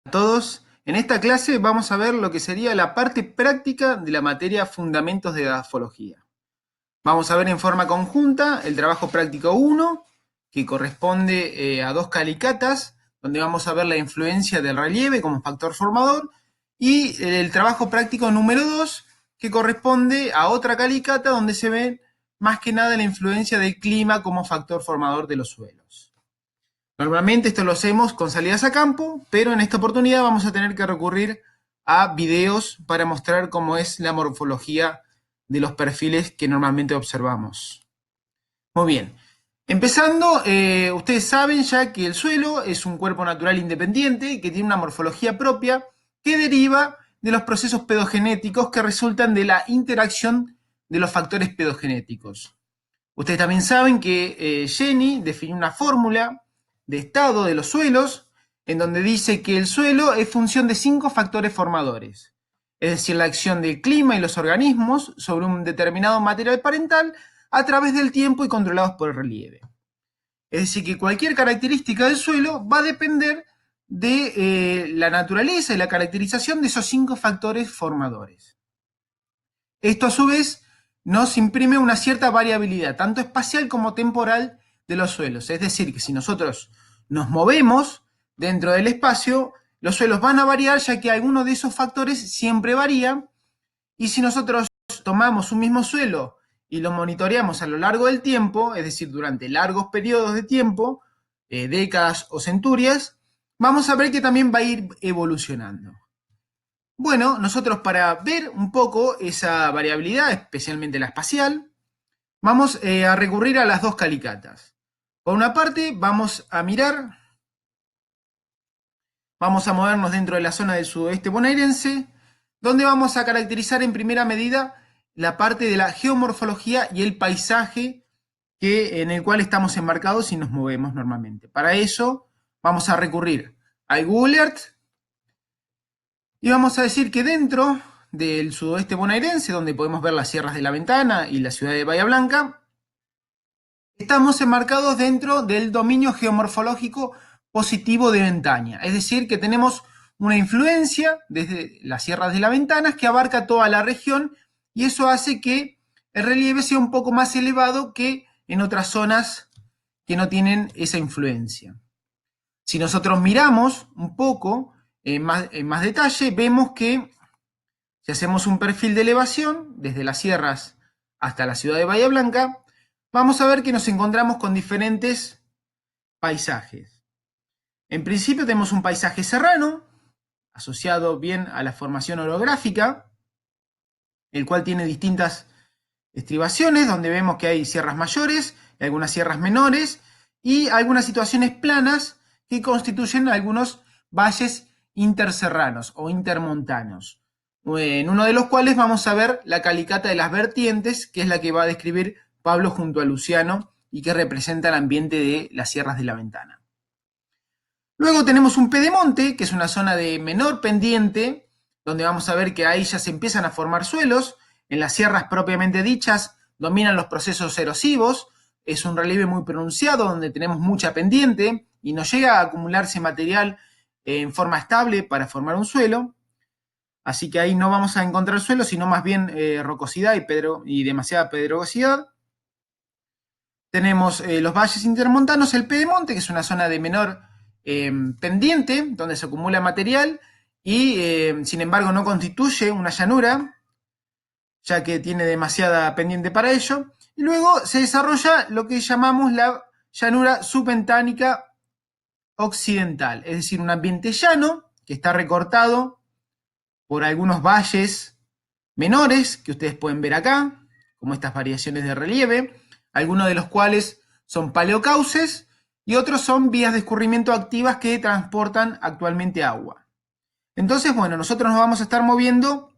A todos. En esta clase vamos a ver lo que sería la parte práctica de la materia Fundamentos de Edafología. Vamos a ver en forma conjunta el trabajo práctico 1, que corresponde a dos calicatas, donde vamos a ver la influencia del relieve como factor formador, y el trabajo práctico número 2, que corresponde a otra calicata, donde se ve más que nada la influencia del clima como factor formador de los suelos. Normalmente esto lo hacemos con salidas a campo, pero en esta oportunidad vamos a tener que recurrir a videos para mostrar cómo es la morfología de los perfiles que normalmente observamos. Muy bien. Empezando, ustedes saben ya que el suelo es un cuerpo natural independiente que tiene una morfología propia que deriva de los procesos pedogenéticos que resultan de la interacción de los factores pedogenéticos. Ustedes también saben que Jenny definió una fórmula de estado de los suelos en donde dice que el suelo es función de 5 factores formadores, es decir, la acción del clima y los organismos sobre un determinado material parental a través del tiempo y controlados por el relieve. Es decir, que cualquier característica del suelo va a depender de la naturaleza y la caracterización de esos 5 factores formadores. Esto a su vez nos imprime una cierta variabilidad, tanto espacial como temporal, de los suelos. Es decir, que si nosotros nos movemos dentro del espacio, los suelos van a variar ya que alguno de esos factores siempre varía, y si nosotros tomamos un mismo suelo y lo monitoreamos a lo largo del tiempo, es decir, durante largos periodos de tiempo, décadas o centurias, vamos a ver que también va a ir evolucionando. Bueno, nosotros para ver un poco esa variabilidad, especialmente la espacial, vamos a recurrir a las dos calicatas. Por una parte, vamos a mirar, vamos a movernos dentro de la zona del sudoeste bonaerense, donde vamos a caracterizar en primera medida la parte de la geomorfología y el paisaje en el cual estamos enmarcados y nos movemos normalmente. Para eso, vamos a recurrir al Google Earth, y vamos a decir que dentro del sudoeste bonaerense, donde podemos ver las sierras de La Ventana y la ciudad de Bahía Blanca, estamos enmarcados dentro del dominio geomorfológico positivo de Ventaña. Es decir, que tenemos una influencia desde las sierras de La Ventana que abarca toda la región, y eso hace que el relieve sea un poco más elevado que en otras zonas que no tienen esa influencia. Si nosotros miramos un poco en más detalle, vemos que si hacemos un perfil de elevación desde las sierras hasta la ciudad de Bahía Blanca, vamos a ver que nos encontramos con diferentes paisajes. En principio tenemos un paisaje serrano, asociado bien a la formación orográfica, el cual tiene distintas estribaciones, donde vemos que hay sierras mayores, algunas sierras menores, y algunas situaciones planas que constituyen algunos valles interserranos o intermontanos, en uno de los cuales vamos a ver la calicata de las vertientes, que es la que va a describir Pablo junto a Luciano y que representa el ambiente de las sierras de La Ventana. Luego tenemos un pedemonte, que es una zona de menor pendiente, donde vamos a ver que ahí ya se empiezan a formar suelos. En las sierras propiamente dichas dominan los procesos erosivos, es un relieve muy pronunciado donde tenemos mucha pendiente y nos llega a acumularse material en forma estable para formar un suelo. Así que ahí no vamos a encontrar suelo, sino más bien rocosidad y demasiada pedregosidad. Tenemos los valles intermontanos, el pedemonte, que es una zona de menor pendiente, donde se acumula material y sin embargo no constituye una llanura, ya que tiene demasiada pendiente para ello. Y luego se desarrolla lo que llamamos la llanura subventánica occidental, es decir, un ambiente llano que está recortado por algunos valles menores que ustedes pueden ver acá, como estas variaciones de relieve, algunos de los cuales son paleocauces y otros son vías de escurrimiento activas que transportan actualmente agua. Entonces, bueno, nosotros nos vamos a estar moviendo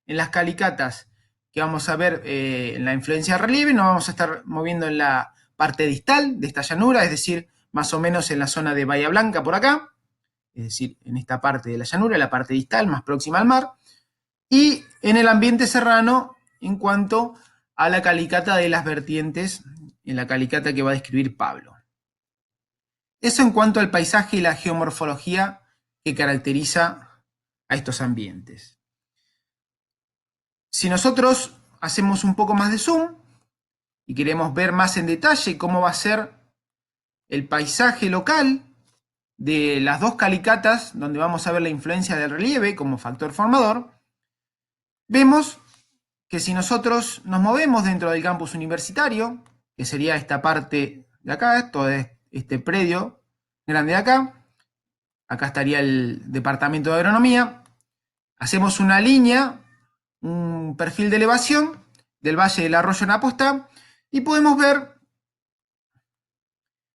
en las calicatas que vamos a ver en la influencia de relieve, nos vamos a estar moviendo en la parte distal de esta llanura, es decir, más o menos en la zona de Bahía Blanca por acá, es decir, en esta parte de la llanura, la parte distal más próxima al mar, y en el ambiente serrano en cuanto a la calicata de las vertientes, en la calicata que va a describir Pablo. Eso en cuanto al paisaje y la geomorfología que caracteriza a estos ambientes. Si nosotros hacemos un poco más de zoom y queremos ver más en detalle cómo va a ser el paisaje local de las dos calicatas, donde vamos a ver la influencia del relieve como factor formador, vemos que si nosotros nos movemos dentro del campus universitario, que sería esta parte de acá, todo este predio grande de acá, acá estaría el departamento de agronomía, hacemos una línea, un perfil de elevación del valle del arroyo Napostá y podemos ver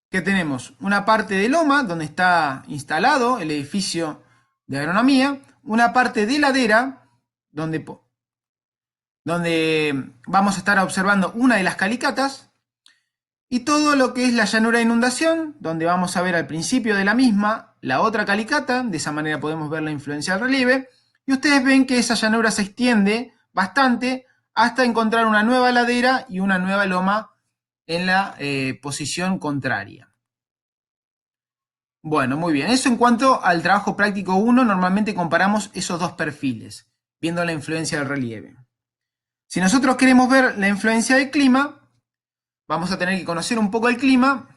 que tenemos una parte de loma donde está instalado el edificio de agronomía, una parte de ladera donde vamos a estar observando una de las calicatas y todo lo que es la llanura de inundación, donde vamos a ver al principio de la misma la otra calicata, de esa manera podemos ver la influencia del relieve, y ustedes ven que esa llanura se extiende bastante hasta encontrar una nueva ladera y una nueva loma en la posición contraria. Bueno, muy bien. Eso en cuanto al trabajo práctico 1, normalmente comparamos esos dos perfiles, viendo la influencia del relieve. Si nosotros queremos ver la influencia del clima, vamos a tener que conocer un poco el clima,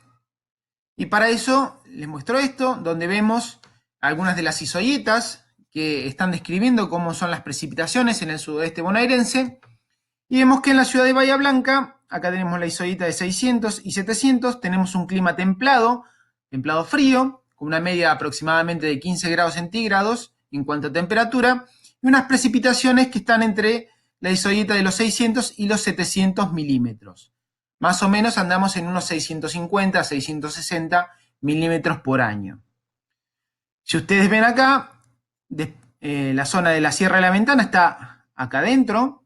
y para eso les muestro esto, donde vemos algunas de las isoyetas que están describiendo cómo son las precipitaciones en el sudoeste bonaerense, y vemos que en la ciudad de Bahía Blanca, acá tenemos la isoyeta de 600 y 700, tenemos un clima templado frío, con una media aproximadamente de 15 grados centígrados en cuanto a temperatura, y unas precipitaciones que están entre la isoyeta de los 600 y los 700 milímetros. Más o menos andamos en unos 650 a 660 milímetros por año. Si ustedes ven acá, la zona de la Sierra de la Ventana está acá dentro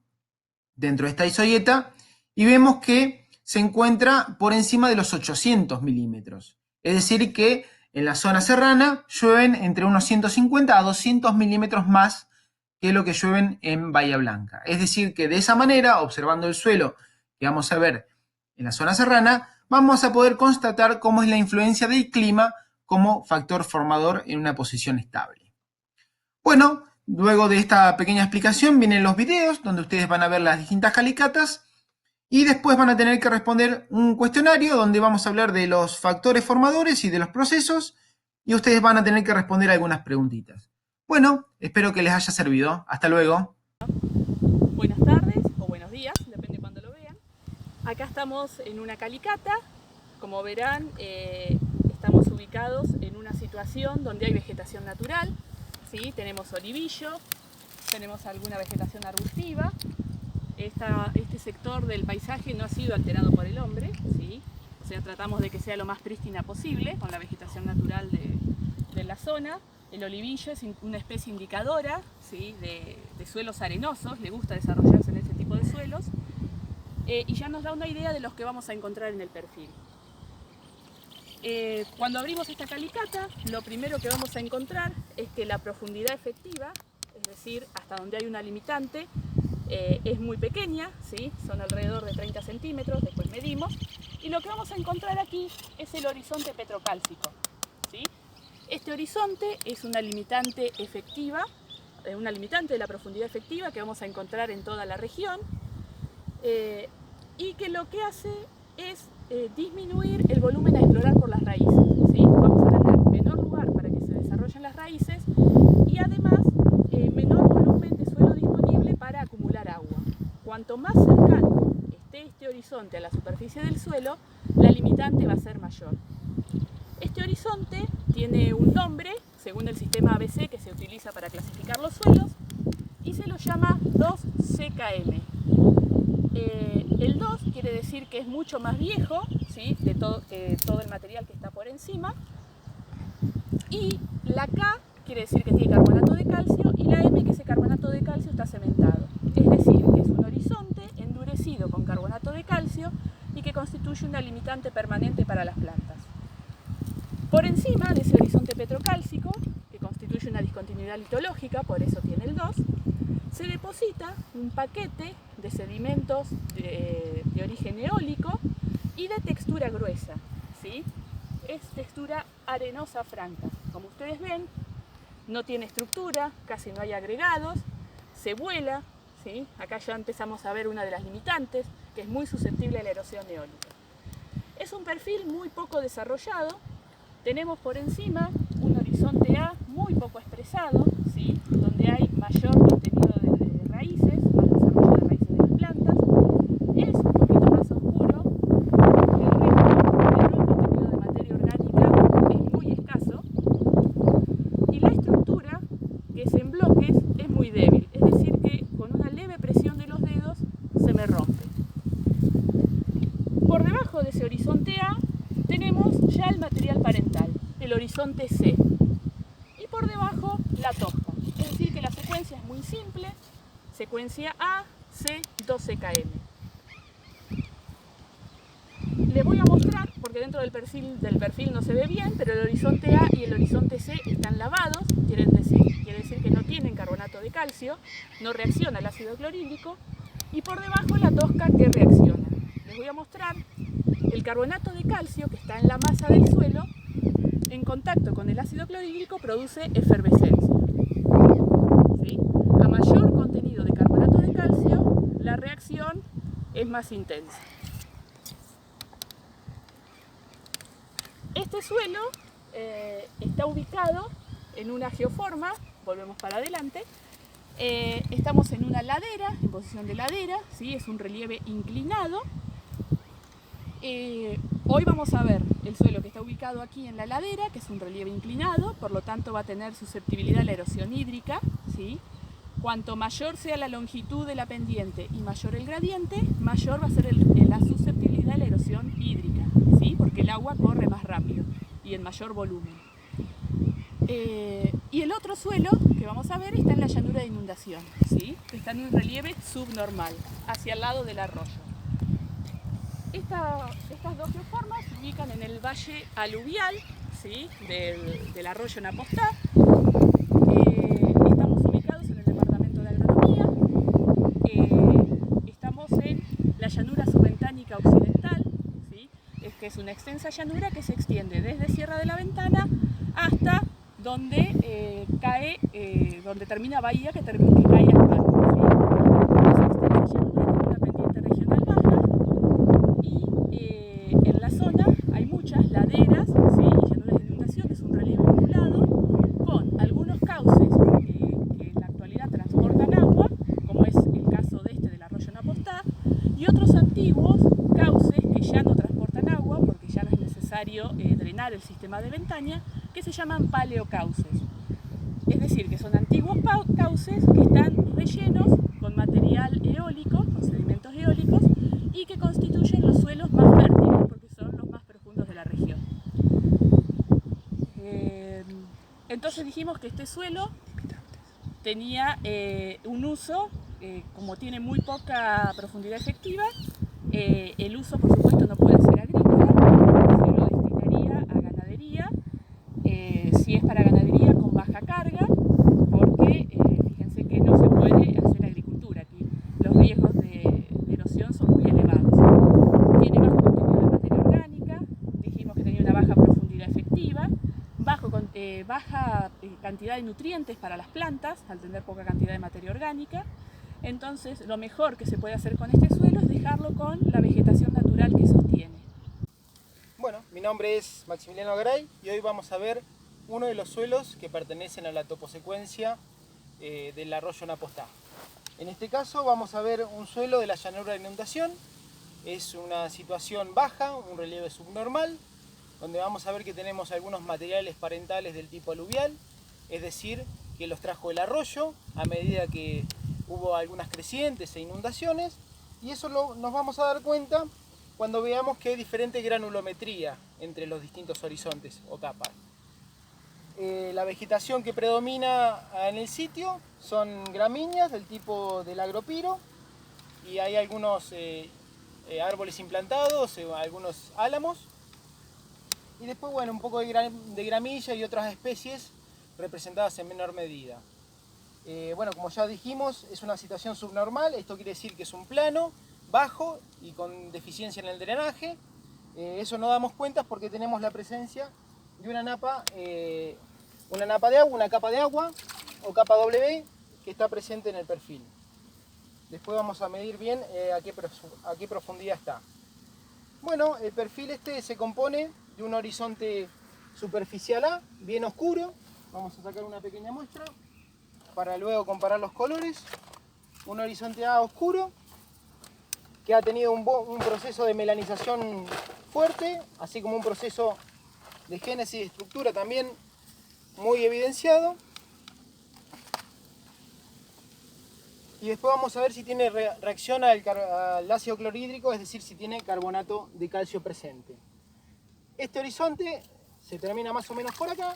de esta isoyeta, y vemos que se encuentra por encima de los 800 milímetros. Es decir que en la zona serrana llueven entre unos 150 a 200 milímetros más que lo que llueven en Bahía Blanca. Es decir que de esa manera, observando el suelo que vamos a ver en la zona serrana, vamos a poder constatar cómo es la influencia del clima como factor formador en una posición estable. Bueno, luego de esta pequeña explicación vienen los videos donde ustedes van a ver las distintas calicatas y después van a tener que responder un cuestionario donde vamos a hablar de los factores formadores y de los procesos, y ustedes van a tener que responder algunas preguntitas. Bueno, espero que les haya servido. Hasta luego. Buenas tardes o buenos días, depende de cuando lo vean. Acá estamos en una calicata. Como verán, estamos ubicados en una situación donde hay vegetación natural, ¿sí? Tenemos olivillo, tenemos alguna vegetación arbustiva. Este sector del paisaje no ha sido alterado por el hombre, ¿sí? O sea, tratamos de que sea lo más prístina posible con la vegetación natural de la zona. El olivillo es una especie indicadora, ¿sí? de suelos arenosos, le gusta desarrollarse en este tipo de suelos, y ya nos da una idea de los que vamos a encontrar en el perfil. Cuando abrimos esta calicata, lo primero que vamos a encontrar es que la profundidad efectiva, es decir, hasta donde hay una limitante, es muy pequeña, ¿sí? Son alrededor de 30 centímetros, después medimos, y lo que vamos a encontrar aquí es el horizonte petrocálcico, ¿sí? Este horizonte es una limitante efectiva, una limitante de la profundidad efectiva que vamos a encontrar en toda la región, y que lo que hace es disminuir el volumen a explorar por las raíces, ¿sí? Vamos a tener menor lugar para que se desarrollen las raíces y además menor volumen de suelo disponible para acumular agua. Cuanto más cercano esté este horizonte a la superficie del suelo, la limitante va a ser mayor. Este horizonte tiene un nombre, según el sistema ABC que se utiliza para clasificar los suelos, y se lo llama 2CKM. El 2 quiere decir que es mucho más viejo, ¿sí? de todo el material que está por encima, y la K quiere decir que tiene carbonato de calcio, y la M que ese carbonato de calcio está cementado. Es decir, que es un horizonte endurecido con carbonato de calcio y que constituye una limitante permanente para las plantas. Por encima de ese horizonte petrocálcico, que constituye una discontinuidad litológica, por eso tiene el 2, se deposita un paquete de sedimentos de origen eólico y de textura gruesa, ¿sí? Es textura arenosa franca. Como ustedes ven, no tiene estructura, casi no hay agregados, se vuela, ¿sí? Acá ya empezamos a ver una de las limitantes, que es muy susceptible a la erosión eólica. Es un perfil muy poco desarrollado, tenemos por encima un horizonte A muy poco expresado, ¿sí? Donde hay mayor contenido de raíces, más desarrollo de raíces de las plantas, es un poquito más oscuro, el contenido de materia orgánica es muy escaso, y la estructura, que es en bloques, es muy débil, es decir que con una leve presión de los dedos se me rompe. Por debajo de ese horizonte A tenemos ya el material parental, el horizonte C, y por debajo la tosca, es decir que la secuencia es muy simple, secuencia A, C, 2CKM. Les voy a mostrar, porque dentro del perfil no se ve bien, pero el horizonte A y el horizonte C están lavados, quiere decir que no tienen carbonato de calcio, no reacciona el ácido clorhídrico, y por debajo la tosca que reacciona. Les voy a mostrar el carbonato de calcio que está en la masa del suelo, en contacto con el ácido clorhídrico produce efervescencia. ¿Sí? A mayor contenido de carbonato de calcio, la reacción es más intensa. Este suelo está ubicado en una geoforma, volvemos para adelante, estamos en una ladera, en posición de ladera, ¿sí? Es un relieve inclinado. Hoy vamos a ver el suelo que está ubicado aquí en la ladera, que es un relieve inclinado, por lo tanto va a tener susceptibilidad a la erosión hídrica, ¿sí? Cuanto mayor sea la longitud de la pendiente y mayor el gradiente, mayor va a ser la susceptibilidad a la erosión hídrica, ¿sí? Porque el agua corre más rápido y en mayor volumen. Y el otro suelo que vamos a ver está en la llanura de inundación, ¿sí? Que está en un relieve subnormal, hacia el lado del arroyo. Estas dos geoformas se ubican en el valle aluvial, ¿sí? del arroyo Napostá. Estamos ubicados en el departamento de agronomía. Estamos en la llanura subventánica occidental, ¿sí? Que es una extensa llanura que se extiende desde Sierra de la Ventana hasta donde donde termina Bahía, que cae al mar, ¿sí? Esa extensa llanura tiene una pendiente regional baja. En la zona hay muchas laderas, ¿sí? Y llanuras de inundación, es un relieve ondulado con algunos cauces que en la actualidad transportan agua, como es el caso del arroyo Napostá, y otros antiguos cauces que ya no transportan agua porque ya no es necesario drenar el sistema de Ventaña, que se llaman paleocauces. Es decir, que son antiguos cauces que están rellenos con material eólico, con sedimentos eólicos, y que constituyen los suelos más fértiles porque son los más profundos de la región. Entonces dijimos que este suelo tenía un uso, como tiene muy poca profundidad efectiva, el uso por supuesto no puede ser agrícola, se lo destinaría a ganadería, si es para ganadería con baja carga, porque fíjense que no se puede hacer agricultura aquí, los riesgos de erosión son muy elevados. Tiene bajo contenido de materia orgánica, dijimos que tenía una baja profundidad efectiva, baja cantidad de nutrientes para las plantas, al tener poca cantidad de materia orgánica. Entonces lo mejor que se puede hacer con este suelo es dejarlo con la vegetación natural que sostiene. Bueno, mi nombre es Maximiliano Garay y hoy vamos a ver uno de los suelos que pertenecen a la toposecuencia del arroyo Napostá. En este caso vamos a ver un suelo de la llanura de inundación. Es una situación baja, un relieve subnormal, donde vamos a ver que tenemos algunos materiales parentales del tipo aluvial, es decir, que los trajo el arroyo a medida que hubo algunas crecientes e inundaciones, y eso nos vamos a dar cuenta cuando veamos que hay diferente granulometría entre los distintos horizontes o capas. La vegetación que predomina en el sitio son gramíneas del tipo del agropiro, y hay algunos árboles implantados, algunos álamos, y después bueno, un poco de gramilla y otras especies representadas en menor medida. Bueno, como ya dijimos, es una situación subnormal, esto quiere decir que es un plano bajo y con deficiencia en el drenaje. Eso no damos cuenta porque tenemos la presencia de una napa una napa de agua, una capa de agua o capa W que está presente en el perfil. Después vamos a medir bien a qué profundidad está. Bueno, el perfil este se compone de un horizonte superficial A, bien oscuro. Vamos a sacar una pequeña muestra para luego comparar los colores. Un horizonte A oscuro que ha tenido un proceso de melanización fuerte, así como un proceso de génesis de estructura también muy evidenciado. Y después vamos a ver si tiene reacción al ácido clorhídrico, es decir, si tiene carbonato de calcio presente. Este horizonte se termina más o menos por acá,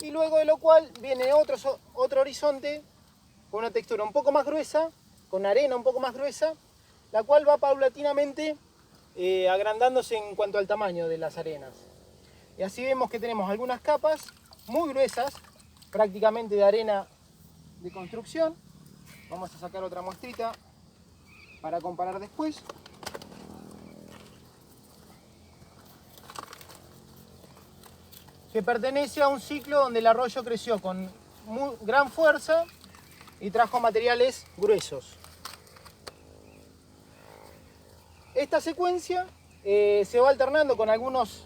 y luego de lo cual viene otro horizonte con una textura un poco más gruesa, con arena un poco más gruesa, la cual va paulatinamente agrandándose en cuanto al tamaño de las arenas. Y así vemos que tenemos algunas capas muy gruesas, prácticamente de arena de construcción. Vamos a sacar otra muestrita para comparar después. Que pertenece a un ciclo donde el arroyo creció con gran fuerza y trajo materiales gruesos. Esta secuencia se va alternando con algunas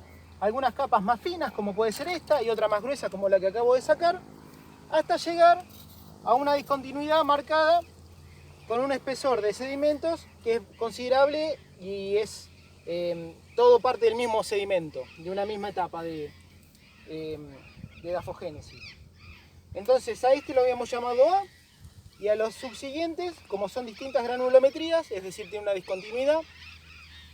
capas más finas, como puede ser esta, y otra más gruesa, como la que acabo de sacar, hasta llegar a una discontinuidad marcada con un espesor de sedimentos que es considerable y es todo parte del mismo sedimento, de una misma etapa de edafogénesis. Entonces a este lo habíamos llamado A, y a los subsiguientes, como son distintas granulometrías, es decir, tiene una discontinuidad,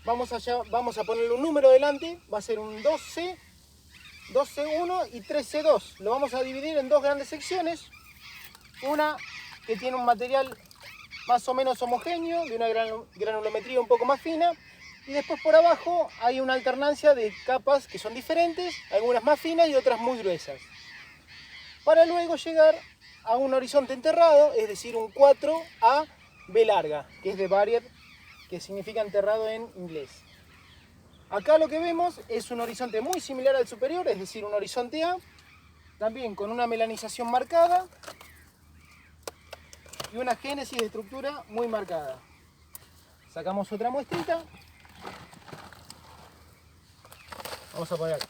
vamos a ponerle un número delante, va a ser un 2C, 2C1 y 3C2. Lo vamos a dividir en dos grandes secciones, una que tiene un material más o menos homogéneo, de una granulometría un poco más fina, y después por abajo hay una alternancia de capas que son diferentes, algunas más finas y otras muy gruesas, para luego llegar a un horizonte enterrado, es decir, un 4A B larga, que es de Barrier, que significa enterrado en inglés. Acá lo que vemos es un horizonte muy similar al superior, es decir, un horizonte A, también con una melanización marcada y una génesis de estructura muy marcada. Sacamos otra muestrita. Vamos a poner acá.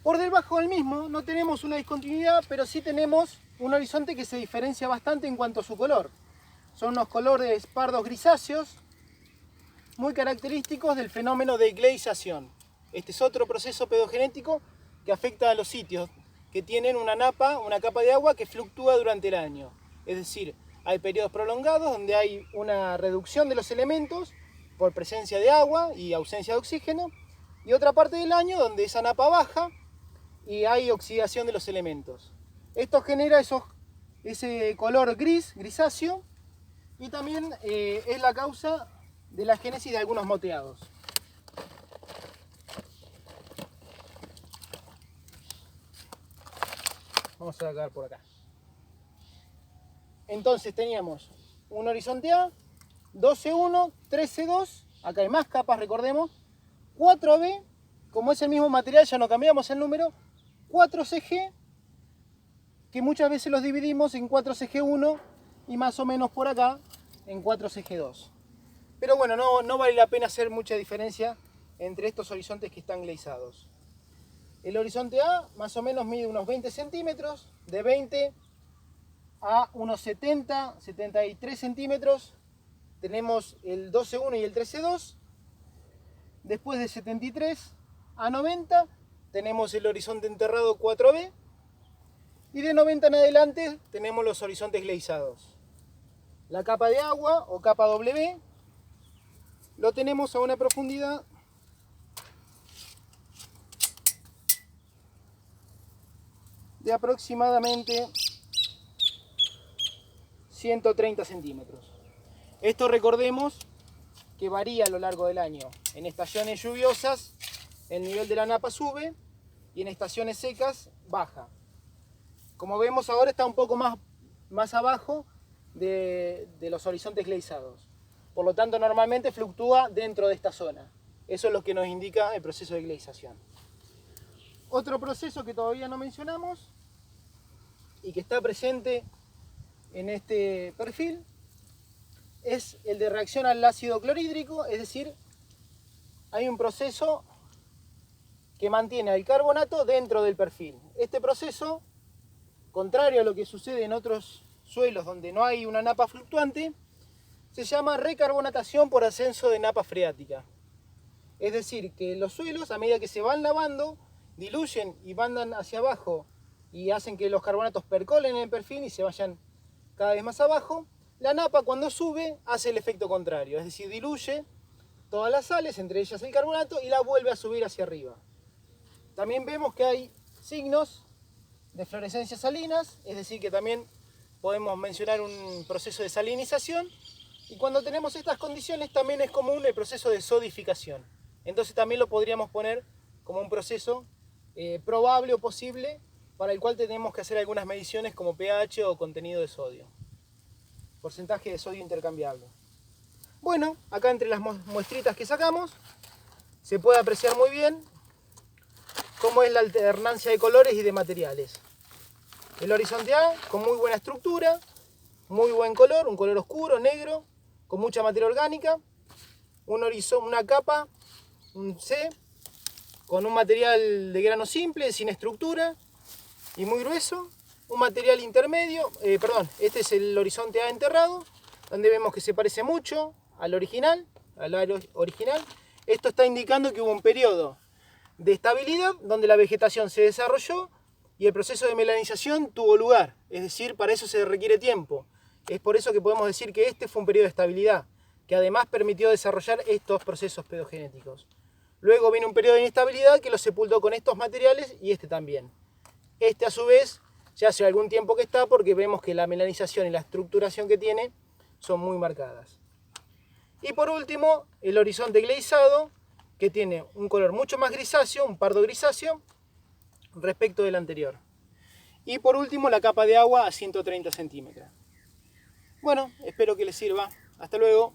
Por debajo del mismo no tenemos una discontinuidad, pero sí tenemos un horizonte que se diferencia bastante en cuanto a su color. Son unos colores pardos grisáceos, muy característicos del fenómeno de gleisación. Este es otro proceso pedogenético que afecta a los sitios que tienen una capa de agua que fluctúa durante el año. Es decir, hay periodos prolongados donde hay una reducción de los elementos por presencia de agua y ausencia de oxígeno, y otra parte del año donde esa napa baja y hay oxidación de los elementos. Esto genera ese color grisáceo, y también es la causa de la génesis de algunos moteados. Vamos a sacar por acá. Entonces teníamos un horizonte A, 2C1, 3C2, acá hay más capas, recordemos, 4B, como es el mismo material ya no cambiamos el número, 4CG, que muchas veces los dividimos en 4CG1 y más o menos por acá en 4CG2. Pero bueno, no vale la pena hacer mucha diferencia entre estos horizontes que están gleisados. El horizonte A más o menos mide unos 20 centímetros, de 20 a unos 70, 73 centímetros tenemos el 12C1 y el 13C2. Después de 73 a 90 tenemos el horizonte enterrado 4B, y de 90 en adelante tenemos los horizontes gleisados. La capa de agua o capa W lo tenemos a una profundidad de aproximadamente 130 centímetros. Esto recordemos que varía a lo largo del año. En estaciones lluviosas el nivel de la napa sube y en estaciones secas baja. Como vemos ahora está un poco más abajo de los horizontes gleisados. Por lo tanto normalmente fluctúa dentro de esta zona. Eso es lo que nos indica el proceso de gleisación. Otro proceso que todavía no mencionamos y que está presente en este perfil es el de reacción al ácido clorhídrico, es decir, hay un proceso que mantiene al carbonato dentro del perfil. Este proceso, contrario a lo que sucede en otros suelos donde no hay una napa fluctuante, se llama recarbonatación por ascenso de napa freática. Es decir, que los suelos, a medida que se van lavando, diluyen y mandan hacia abajo y hacen que los carbonatos percolen en el perfil y se vayan cada vez más abajo. La napa, cuando sube, hace el efecto contrario, es decir, diluye todas las sales, entre ellas el carbonato, y la vuelve a subir hacia arriba. También vemos que hay signos de fluorescencias salinas, es decir, que también podemos mencionar un proceso de salinización. Y cuando tenemos estas condiciones también es común el proceso de sodificación. Entonces también lo podríamos poner como un proceso probable o posible para el cual tenemos que hacer algunas mediciones como pH o contenido de sodio. Porcentaje de sodio intercambiable. Bueno, acá entre las muestritas que sacamos se puede apreciar muy bien cómo es la alternancia de colores y de materiales. El horizonte A con muy buena estructura, muy buen color, un color oscuro, negro, con mucha materia orgánica. Una capa, un C, con un material de grano simple, sin estructura y muy grueso. Un material intermedio, este es el horizonte A enterrado, donde vemos que se parece mucho al original, Esto está indicando que hubo un periodo de estabilidad donde la vegetación se desarrolló y el proceso de melanización tuvo lugar, es decir, para eso se requiere tiempo. Es por eso que podemos decir que este fue un periodo de estabilidad, que además permitió desarrollar estos procesos pedogenéticos. Luego viene un periodo de inestabilidad que lo sepultó con estos materiales y este también. Este a su vez ya hace algún tiempo que está porque vemos que la melanización y la estructuración que tiene son muy marcadas. Y por último, el horizonte gleizado, que tiene un color mucho más grisáceo, un pardo grisáceo, respecto del anterior. Y por último, la capa de agua a 130 centímetros. Bueno, espero que les sirva. Hasta luego.